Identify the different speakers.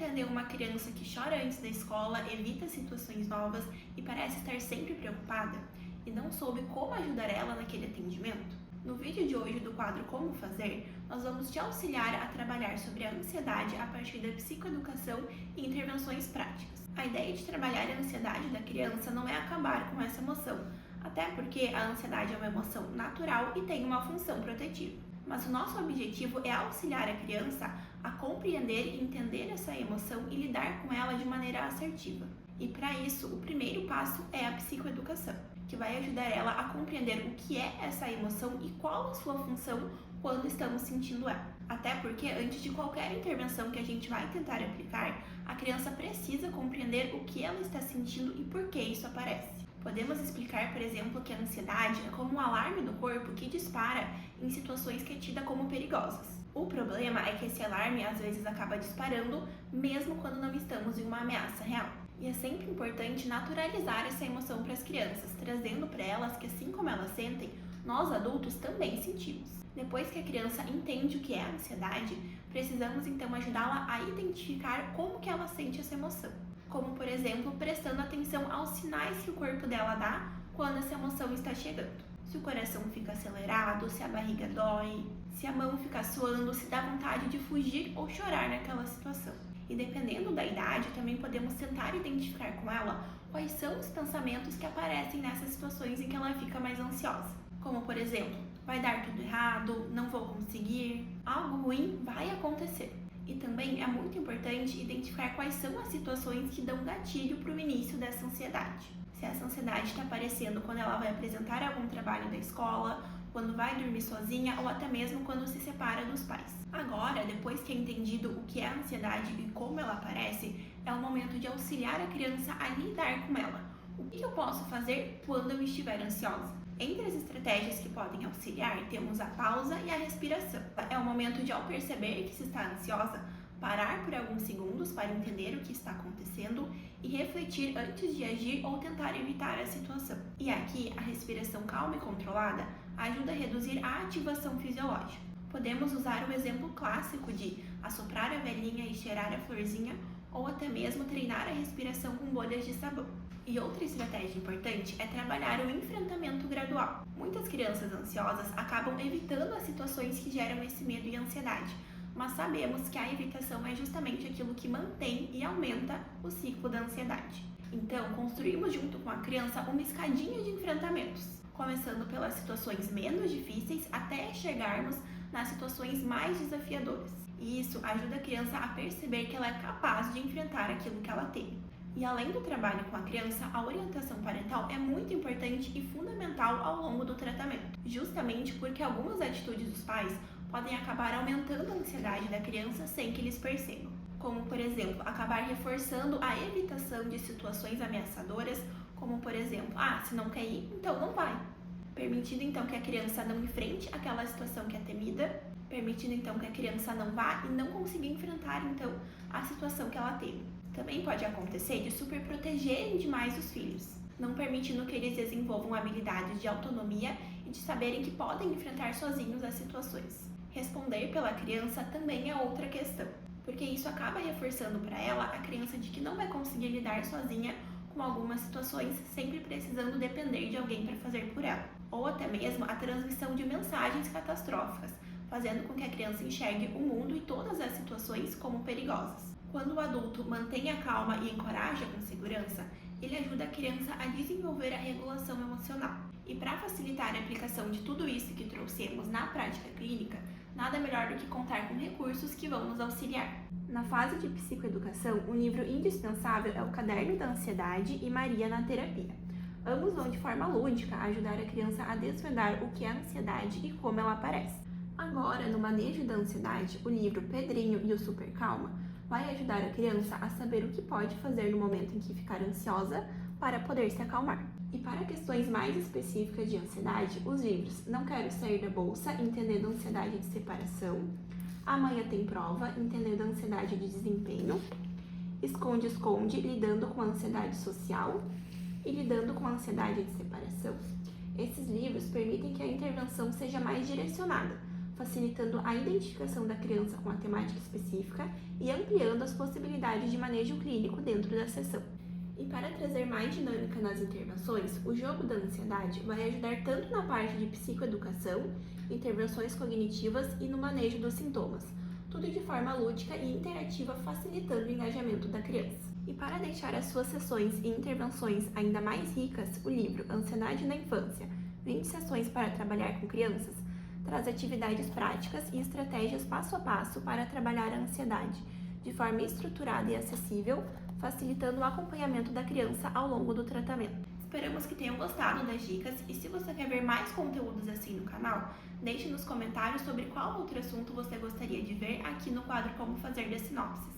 Speaker 1: entender uma criança que chora antes da escola, evita situações novas e parece estar sempre preocupada e não soube como ajudar ela naquele atendimento? No vídeo de hoje do quadro Como Fazer, nós vamos te auxiliar a trabalhar sobre a ansiedade a partir da psicoeducação e intervenções práticas. A ideia de trabalhar a ansiedade da criança não é acabar com essa emoção, até porque a ansiedade é uma emoção natural e tem uma função protetiva. Mas o nosso objetivo é auxiliar a criança a compreender e entender essa emoção e lidar com ela de maneira assertiva. E para isso, o primeiro passo é a psicoeducação, que vai ajudar ela a compreender o que é essa emoção e qual a sua função quando estamos sentindo ela. Até porque antes de qualquer intervenção que a gente vai tentar aplicar, a criança precisa compreender o que ela está sentindo e por que isso aparece. Podemos explicar, por exemplo, que a ansiedade é como um alarme do corpo que dispara em situações que é tida como perigosas. O problema é que esse alarme às vezes acaba disparando mesmo quando não estamos em uma ameaça real. E é sempre importante naturalizar essa emoção para as crianças, trazendo para elas que assim como elas sentem, nós adultos também sentimos. Depois que a criança entende o que é a ansiedade, precisamos então ajudá-la a identificar como que ela sente essa emoção. Como, por exemplo, prestando atenção aos sinais que o corpo dela dá quando essa emoção está chegando. Se o coração fica acelerado, se a barriga dói, se a mão fica suando, se dá vontade de fugir ou chorar naquela situação. E dependendo da idade, também podemos tentar identificar com ela quais são os pensamentos que aparecem nessas situações em que ela fica mais ansiosa. Como, por exemplo, vai dar tudo errado, não vou conseguir, algo ruim vai acontecer. E também é muito importante identificar quais são as situações que dão gatilho para o início dessa ansiedade. Se essa ansiedade está aparecendo quando ela vai apresentar algum trabalho da escola, quando vai dormir sozinha ou até mesmo quando se separa dos pais. Agora, depois que é entendido o que é a ansiedade e como ela aparece, é o momento de auxiliar a criança a lidar com ela. O que eu posso fazer quando eu estiver ansiosa? Entre as estratégias que podem auxiliar, temos a pausa e a respiração. É o momento de, ao perceber que se está ansiosa, parar por alguns segundos para entender o que está acontecendo e refletir antes de agir ou tentar evitar a situação. E aqui, a respiração calma e controlada ajuda a reduzir a ativação fisiológica. Podemos usar o exemplo clássico de assoprar a velhinha e cheirar a florzinha, ou até mesmo treinar a respiração com bolhas de sabão. E outra estratégia importante é trabalhar o enfrentamento gradual. Muitas crianças ansiosas acabam evitando as situações que geram esse medo e ansiedade, mas sabemos que a evitação é justamente aquilo que mantém e aumenta o ciclo da ansiedade. Então, construímos junto com a criança uma escadinha de enfrentamentos, começando pelas situações menos difíceis até chegarmos nas situações mais desafiadoras. E isso ajuda a criança a perceber que ela é capaz de enfrentar aquilo que ela teme. E além do trabalho com a criança, a orientação parental é muito importante e fundamental ao longo do tratamento, justamente porque algumas atitudes dos pais podem acabar aumentando a ansiedade da criança sem que eles percebam. Como, por exemplo, acabar reforçando a evitação de situações ameaçadoras, como, por exemplo, se não quer ir, então não vai. Permitindo então que a criança não enfrente aquela situação que é temida, permitindo então que a criança não vá e não consiga enfrentar então a situação que ela teme. Também pode acontecer de superprotegerem demais os filhos, não permitindo que eles desenvolvam habilidades de autonomia e de saberem que podem enfrentar sozinhos as situações. Responder pela criança também é outra questão, porque isso acaba reforçando para ela a crença de que não vai conseguir lidar sozinha com algumas situações, sempre precisando depender de alguém para fazer por ela. Ou até mesmo a transmissão de mensagens catastróficas, fazendo com que a criança enxergue o mundo e todas as situações como perigosas. Quando o adulto mantém a calma e encoraja com segurança, ele ajuda a criança a desenvolver a regulação emocional. E para facilitar a aplicação de tudo isso que trouxemos na prática clínica, nada melhor do que contar com recursos que vão nos auxiliar. Na fase de psicoeducação, um livro indispensável é o Caderno da Ansiedade e Maria na Terapia. Ambos vão de forma lúdica ajudar a criança a desvendar o que é a ansiedade e como ela aparece. Agora, no manejo da ansiedade, o livro Pedrinho e o Super Calma vai ajudar a criança a saber o que pode fazer no momento em que ficar ansiosa para poder se acalmar. E para questões mais específicas de ansiedade, os livros Não Quero Sair da Bolsa, Entendendo a Ansiedade de Separação, Amanhã Tem Prova, Entendendo a Ansiedade de Desempenho, Esconde, Esconde, Lidando com a Ansiedade Social e Lidando com a Ansiedade de Separação. Esses livros permitem que a intervenção seja mais direcionada, facilitando a identificação da criança com a temática específica e ampliando as possibilidades de manejo clínico dentro da sessão. E para trazer mais dinâmica nas intervenções, o jogo da ansiedade vai ajudar tanto na parte de psicoeducação, intervenções cognitivas e no manejo dos sintomas, tudo de forma lúdica e interativa, facilitando o engajamento da criança. E para deixar as suas sessões e intervenções ainda mais ricas, o livro Ansiedade na Infância, 20 sessões para trabalhar com crianças, traz atividades práticas e estratégias passo a passo para trabalhar a ansiedade, de forma estruturada e acessível, facilitando o acompanhamento da criança ao longo do tratamento. Esperamos que tenham gostado das dicas e se você quer ver mais conteúdos assim no canal, deixe nos comentários sobre qual outro assunto você gostaria de ver aqui no quadro Como Fazer da Sinopse.